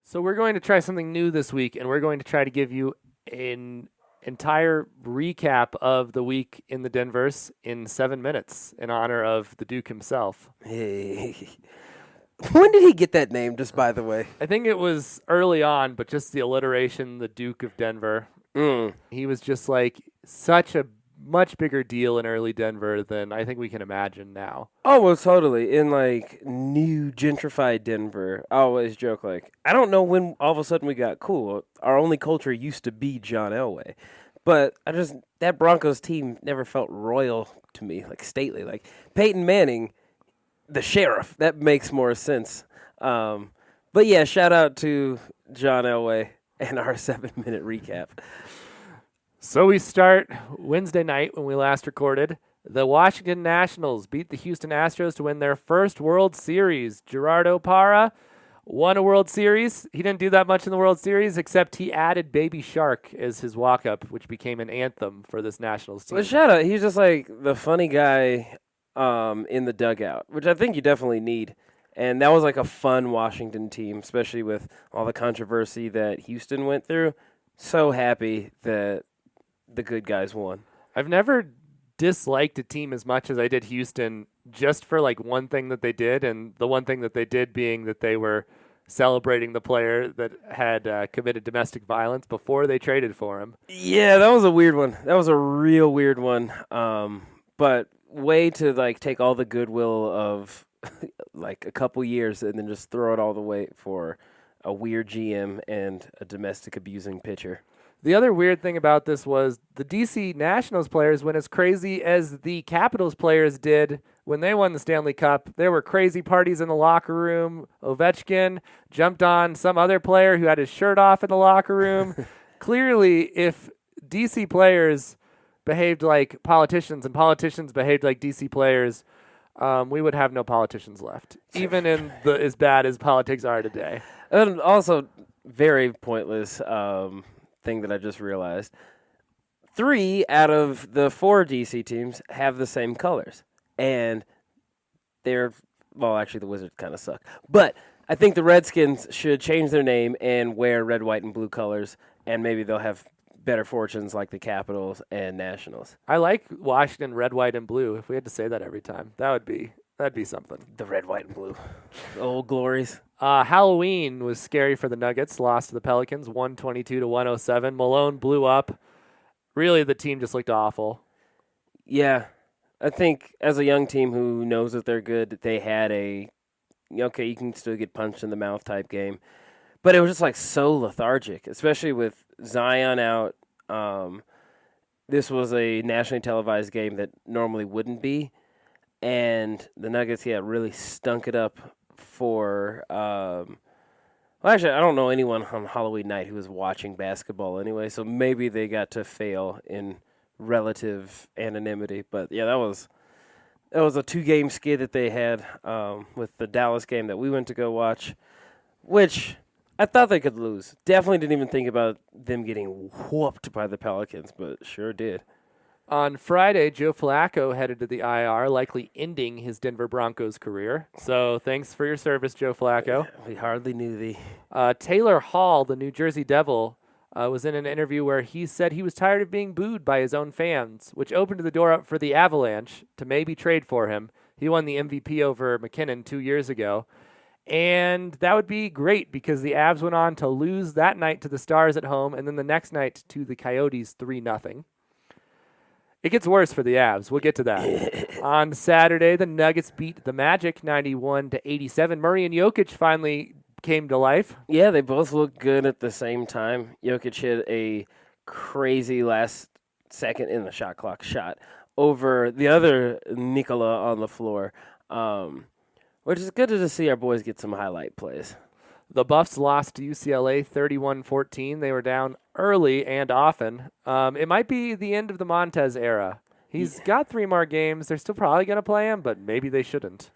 So we're going to try something new this week, and we're going to try to give you an entire recap of the week in the Denverse in 7 minutes in honor of the Duke himself. Hey. When did he get that name, just by the way? I think it was early on, but just the alliteration, the Duke of Denver. He was just like such a much bigger deal in early Denver than I think we can imagine now. Oh, well, totally. In, new gentrified Denver, I always joke, I don't know when all of a sudden we got cool. Our only culture used to be John Elway. But that Broncos team never felt royal to me, stately. Like, Peyton Manning, the sheriff, that makes more sense. But yeah, shout out to John Elway and our 7-minute recap. So we start Wednesday night when we last recorded. The Washington Nationals beat the Houston Astros to win their first World Series. Gerardo Parra won a World Series. He didn't do that much in the World Series, except he added Baby Shark as his walk-up, which became an anthem for this Nationals team. Well, shout out. He's just like the funny guy in the dugout, which I think you definitely need. And that was like a fun Washington team, especially with all the controversy that Houston went through. So happy that the good guys won. I've never disliked a team as much as I did Houston just for like one thing that they did, and the one thing that they did being that they were celebrating the player that had committed domestic violence before they traded for him. Yeah, that was a weird one. That was a real weird one. But way to take all the goodwill of a couple years and then just throw it all the way for a weird GM and a domestic abusing pitcher. The other weird thing about this was the DC Nationals players went as crazy as the Capitals players did when they won the Stanley Cup. There were crazy parties in the locker room. Ovechkin jumped on some other player who had his shirt off in the locker room. Clearly, if DC players behaved like politicians and politicians behaved like DC players, we would have no politicians left, even in as bad as politics are today. And also, very pointless thing that I just realized. 3 out of the 4 DC teams have the same colors. And actually the Wizards kind of suck. But I think the Redskins should change their name and wear red, white, and blue colors, and maybe they'll have better fortunes like the Capitals and Nationals. I like Washington red, white, and blue. If we had to say that every time, that'd be something. The red, white, and blue. Old glories. Halloween was scary for the Nuggets. Lost to the Pelicans, 122-107. Malone blew up. Really, the team just looked awful. Yeah. I think as a young team who knows that they're good, they had you can still get punched in the mouth type game. But it was just so lethargic, especially with Zion out. This was a nationally televised game that normally wouldn't be. And the Nuggets, really stunk it up for actually, I don't know anyone on Halloween night who was watching basketball anyway, so maybe they got to fail in relative anonymity. But yeah, that was a 2-game skid that they had with the Dallas game that we went to go watch, which I thought they could lose. Definitely didn't even think about them getting whooped by the Pelicans, but sure did. On Friday, Joe Flacco headed to the IR, likely ending his Denver Broncos career. So thanks for your service, Joe Flacco. We hardly knew thee. Taylor Hall, the New Jersey Devil, was in an interview where he said he was tired of being booed by his own fans, which opened the door up for the Avalanche to maybe trade for him. He won the MVP over McKinnon 2 years ago. And that would be great because the Avs went on to lose that night to the Stars at home and then the next night to the Coyotes 3-0. It gets worse for the Avs. We'll get to that. On Saturday, the Nuggets beat the Magic 91-87. Murray and Jokic finally came to life. Yeah, they both looked good at the same time. Jokic hit a crazy last second in the shot clock shot over the other Nikola on the floor, which is good to see our boys get some highlight plays. The Buffs lost to UCLA 31-14. They were down early and often. It might be the end of the Montez era. He's got 3 more games. They're still probably going to play him, but maybe they shouldn't.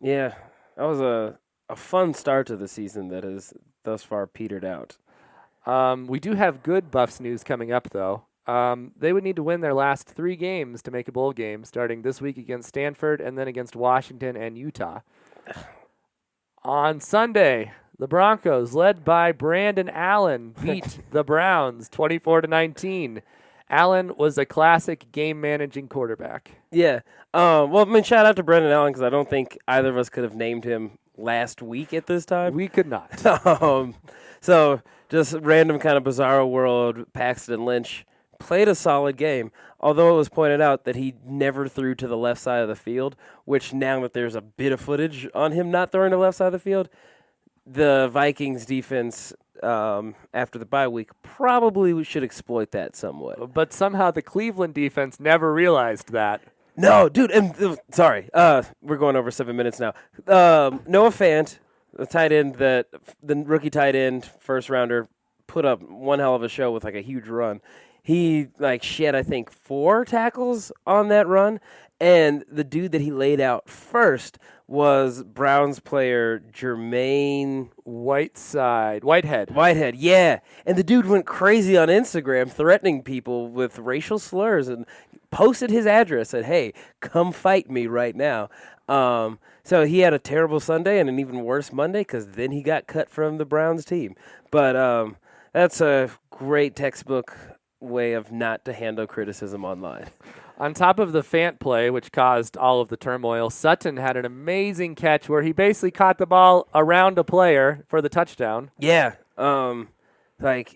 Yeah, that was a fun start to the season that has thus far petered out. We do have good Buffs news coming up, though. They would need to win their last 3 games to make a bowl game, starting this week against Stanford and then against Washington and Utah. On Sunday, The Broncos, led by Brandon Allen, beat the Browns 24-19. Allen was a classic game-managing quarterback. Yeah. Well, I mean, shout out to Brendan Allen because I don't think either of us could have named him last week at this time. We could not. So just random kind of bizarro world. Paxton Lynch played a solid game, although it was pointed out that he never threw to the left side of the field, which now that there's a bit of footage on him not throwing to the left side of the field, the Vikings defense after the bye week probably should exploit that somewhat. But somehow the Cleveland defense never realized that. No, dude, and sorry, we're going over 7 minutes now. Noah Fant, the tight end the rookie tight end, first rounder, put up one hell of a show with like a huge run. He shed, I think, 4 tackles on that run, and the dude that he laid out first was Browns player Jermaine Whitehead, yeah. And the dude went crazy on Instagram threatening people with racial slurs and posted his address, said, "Hey, come fight me right now." So he had a terrible Sunday and an even worse Monday because then he got cut from the Browns team. But that's a great textbook way of not to handle criticism online. On top of the Fant play, which caused all of the turmoil, Sutton had an amazing catch where he basically caught the ball around a player for the touchdown. Yeah.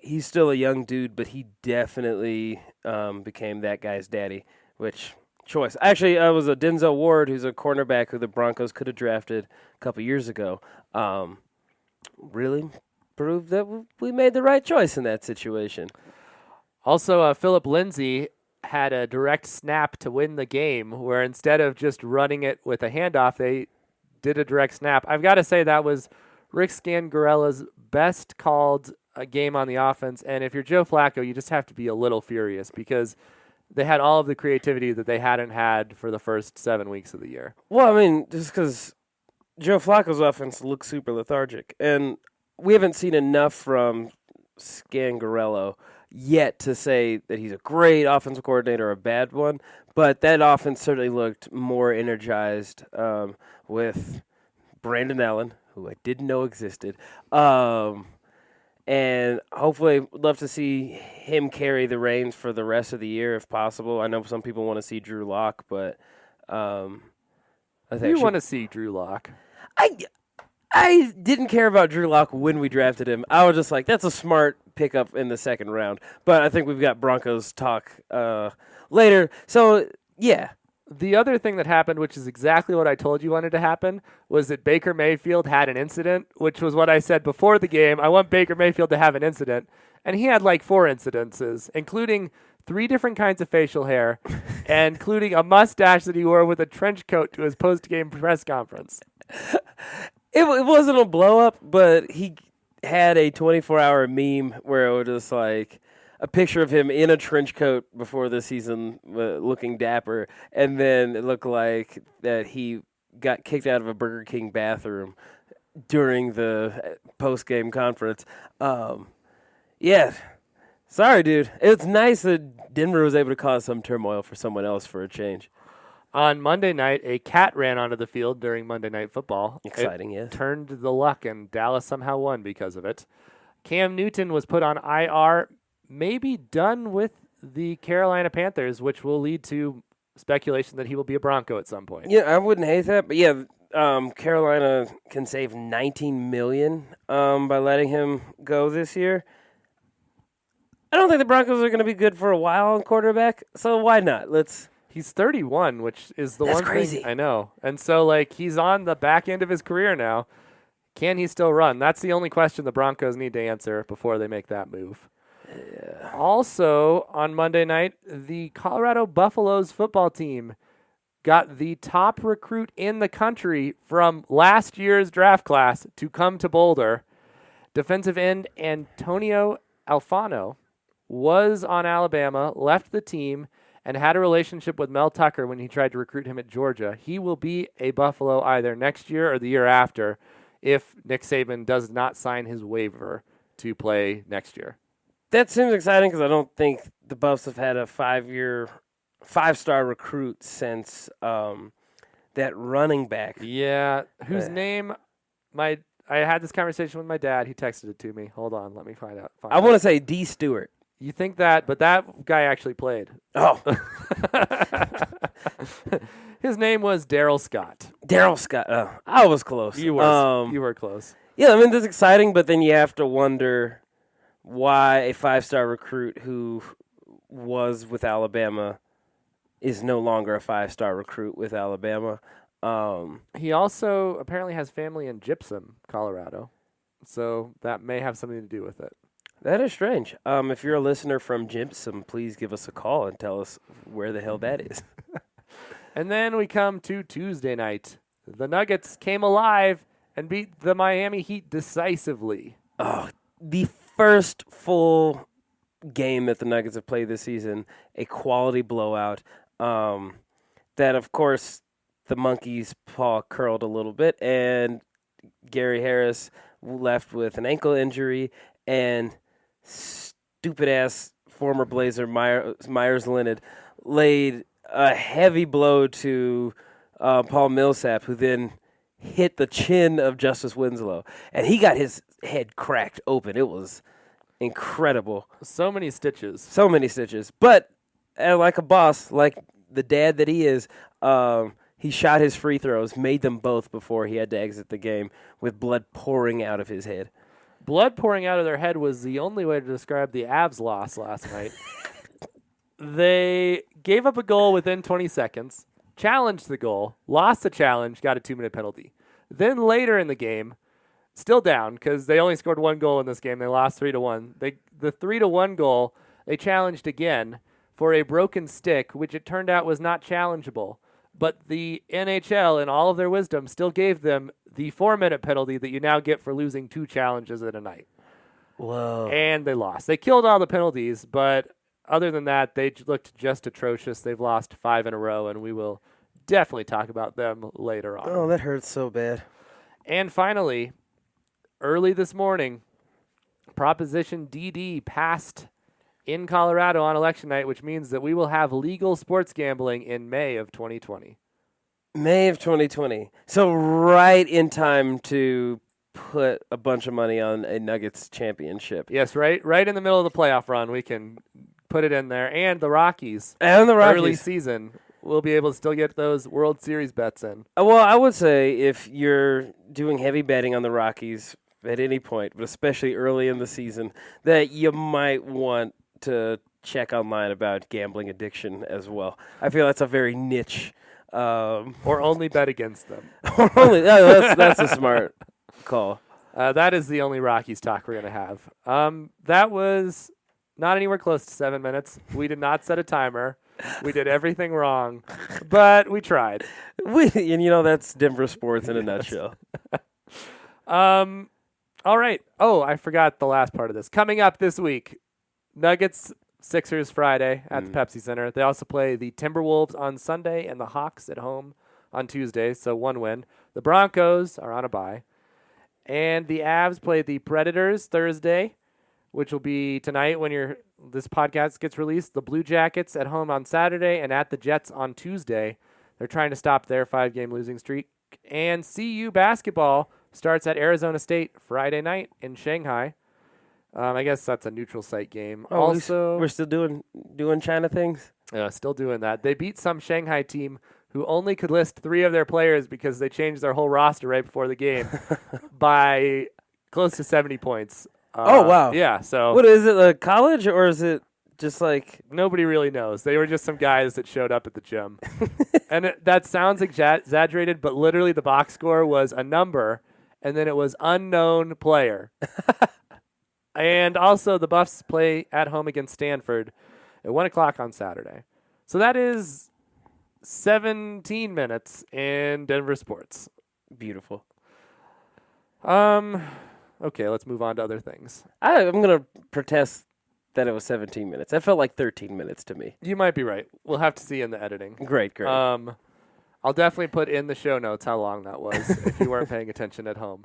He's still a young dude, but he definitely became that guy's daddy, which choice. Actually, I was a Denzel Ward, who's a cornerback who the Broncos could have drafted a couple years ago. Really proved that we made the right choice in that situation. Also, Philip Lindsay had a direct snap to win the game where instead of just running it with a handoff, they did a direct snap. I've got to say that was Rick Scangarella's best called game on the offense. And if you're Joe Flacco, you just have to be a little furious because they had all of the creativity that they hadn't had for the first 7 weeks of the year. Well, I mean, just because Joe Flacco's offense looks super lethargic. And we haven't seen enough from Scangarello yet to say that he's a great offensive coordinator or a bad one, but that offense certainly looked more energized with Brandon Allen, who I didn't know existed, and hopefully would love to see him carry the reins for the rest of the year if possible. I know some people want to see Drew Lock, but I think you want to see Drew Lock. I didn't care about Drew Lock when we drafted him. I was just like, that's a smart pickup in the second round. But I think we've got Broncos talk later. So, yeah. The other thing that happened, which is exactly what I told you wanted to happen, was that Baker Mayfield had an incident, which was what I said before the game. I want Baker Mayfield to have an incident. And he had like 4 incidences, including 3 different kinds of facial hair, and including a mustache that he wore with a trench coat to his post-game press conference. It wasn't a blow-up, but he had a 24-hour meme where it was just like a picture of him in a trench coat before the season looking dapper, and then it looked like that he got kicked out of a Burger King bathroom during the post-game conference. Yeah. Sorry, dude. It's nice that Denver was able to cause some turmoil for someone else for a change. On Monday night, a cat ran onto the field during Monday Night Football. Exciting, yes. Turned the luck, and Dallas somehow won because of it. Cam Newton was put on IR, maybe done with the Carolina Panthers, which will lead to speculation that he will be a Bronco at some point. Yeah, I wouldn't hate that, but yeah, Carolina can save $19 million by letting him go this year. I don't think the Broncos are going to be good for a while on quarterback, so why not? He's 31, which is the That's one crazy. thing I know. And so, he's on the back end of his career now. Can he still run? That's the only question the Broncos need to answer before they make that move. Yeah. Also, on Monday night, the Colorado Buffaloes football team got the top recruit in the country from last year's draft class to come to Boulder. Defensive end Antonio Alfano was on Alabama, left the team, and had a relationship with Mel Tucker when he tried to recruit him at Georgia. He will be a Buffalo either next year or the year after if Nick Saban does not sign his waiver to play next year. That seems exciting because I don't think the Buffs have had a 5-star recruit since that running back. Yeah, whose name my I had this conversation with my dad. He texted it to me. Hold on, let me find out. I want to say D. Stewart. You think that, but that guy actually played. Oh. His name was Daryl Scott. Daryl Scott. I was close. You were close. Yeah, I mean, that's exciting, but then you have to wonder why a 5-star recruit who was with Alabama is no longer a 5-star recruit with Alabama. He also apparently has family in Gypsum, Colorado, so that may have something to do with it. That is strange. If you're a listener from Gypsum, please give us a call and tell us where the hell that is. And then we come to Tuesday night. The Nuggets came alive and beat the Miami Heat decisively. Oh, the first full game that the Nuggets have played this season, a quality blowout. That, of course, the Monkeys' paw curled a little bit, and Gary Harris left with an ankle injury, and stupid-ass former Blazer Myers Leonard laid a heavy blow to Paul Millsap, who then hit the chin of Justice Winslow, and he got his head cracked open. It was incredible. So many stitches. So many stitches. But like a boss, like the dad that he is, he shot his free throws, made them both before he had to exit the game with blood pouring out of his head. Blood pouring out of their head was the only way to describe the Avs loss last night. They gave up a goal within 20 seconds, challenged the goal, lost the challenge, got a 2-minute penalty. Then later in the game, still down because they only scored one goal in this game. They lost 3-1. The 3-1 goal, they challenged again for a broken stick, which it turned out was not challengeable. But the NHL, in all of their wisdom, still gave them the 4-minute penalty that you now get for losing 2 challenges in a night. Whoa. And they lost. They killed all the penalties, but other than that, they looked just atrocious. They've lost 5 in a row, and we will definitely talk about them later on. Oh, that hurts so bad. And finally, early this morning, Proposition DD passed in Colorado on election night, which means that we will have legal sports gambling in May of 2020. May of 2020. So right in time to put a bunch of money on a Nuggets championship. Yes, right in the middle of the playoff run, we can put it in there. And the Rockies. Early season, we'll be able to still get those World Series bets in. Well, I would say if you're doing heavy betting on the Rockies at any point, but especially early in the season, that you might want to check online about gambling addiction as well. I feel that's a very niche. Or only bet against them. Or only that's a smart call. That is the only Rockies talk we're going to have. That was not anywhere close to 7 minutes. We did not set a timer. We did everything wrong, but we tried. That's Denverse sports in a nutshell. All right. Oh, I forgot the last part of this. Coming up this week, Nuggets, Sixers Friday at the Pepsi Center. They also play the Timberwolves on Sunday and the Hawks at home on Tuesday, so 1 win. The Broncos are on a bye. And the Avs play the Predators Thursday, which will be tonight when this podcast gets released. The Blue Jackets at home on Saturday and at the Jets on Tuesday. They're trying to stop their 5-game losing streak. And CU basketball starts at Arizona State Friday night in Shanghai. I guess that's a neutral site game. Oh, also, we're still doing China things? Still doing that. They beat some Shanghai team who only could list 3 of their players because they changed their whole roster right before the game by close to 70 points. Oh, wow. Yeah. So what is it, a college, or is it just like... Nobody really knows. They were just some guys that showed up at the gym. And that sounds exaggerated, but literally the box score was a number, and then it was unknown player. And also the Buffs play at home against Stanford at 1 o'clock on Saturday. So that is 17 minutes in Denver sports. Beautiful. Okay, let's move on to other things. I'm going to protest that it was 17 minutes. That felt like 13 minutes to me. You might be right. We'll have to see in the editing. Great. I'll definitely put in the show notes how long that was if you weren't paying attention at home.